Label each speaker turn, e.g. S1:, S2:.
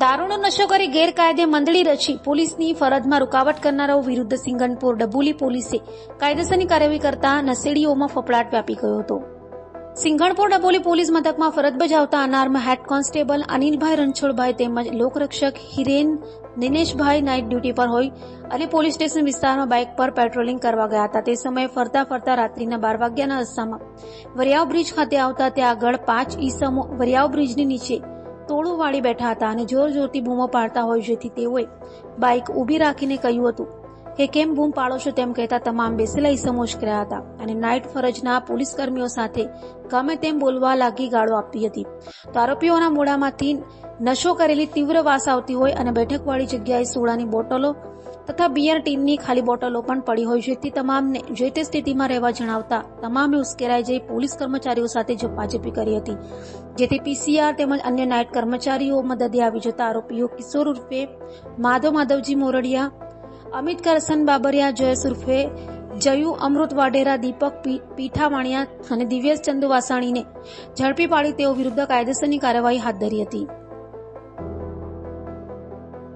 S1: દારૂનો નશો કરી ગેરકાયદે મંડળી રચી પોલીસની ફરજમાં રૂકાવટ કરનારાઓ વિરુદ્ધ સિંગણપુર ડભોલી પોલીસે કાયદેસરની કાર્યવાહી કરતા નશેડીઓમાં ફફડાટ વ્યાપી ગયો હતો. સિંગણપુર ડભોલી પોલીસ મથકમાં ફરજ બજાવતા અનાર્મ હેડ કોન્સ્ટેબલ અનિલભાઈ રણછોડભાઈ તેમજ લોકરક્ષક હિરેન દિનેશભાઈ નાઇટ ડ્યુટી પર હોય અને પોલીસ સ્ટેશન વિસ્તારમાં બાઇક પર પેટ્રોલિંગ કરવા ગયા હતા. તે સમયે ફરતા રાત્રિના 12 વાગ્યાના અરસામાં વરિયાવ બ્રિજ ખાતે આવતા ત્યાં આગળ 5 ઈસમો વરિયાવ બ્રિજની નીચે તોડું વાળી બેઠા હતા અને જોરથી બૂમો પાડતા હોય, જેથી તેઓએ બાઇક ઊભી રાખીને કહ્યું હતું કે કેમ બૂમ પાડો છો તેમ કહેતા તમામ બેસેલા ઈસમો ઉશ્કેરાયા હતા અને નાઇટ ફરજના પોલીસ કર્મીઓ સાથે ગમે તેમ બોલવા લાગી ગાળો આપી હતી. તો આરોપીઓના મોઢામાંથી નશો કરેલી તીવ્ર વાસ આવતી હોય અને બેઠકવાળી જગ્યાએ સોડાની બોટલો તથા બિયર ટીનની ખાલી બોટલો પણ પડી હોય, જેથી તમામને જે તે સ્થિતિમાં રહેવા જણાવતા તમામે ઉશ્કેરાઈ જઈ પોલીસ કર્મચારીઓ સાથે ઝપાઝપી કરી હતી, જેથી પીસીઆર તેમજ અન્ય નાઇટ કર્મચારીઓ મદદે આવી જતા આરોપીઓ કિશોર ઉર્ફે માધવજી મોરડિયા, અમિત કરસન બાબરિયા, જયેશ ઉર્ફે જયુ અમૃત વાડેરા, દીપક પીઠાવાણિયા અને દિવ્યેશ ચંદુ વાસાણીને ઝડપી પાડી તેઓ વિરુદ્ધ કાયદેસરની કાર્યવાહી હાથ ધરી હતી.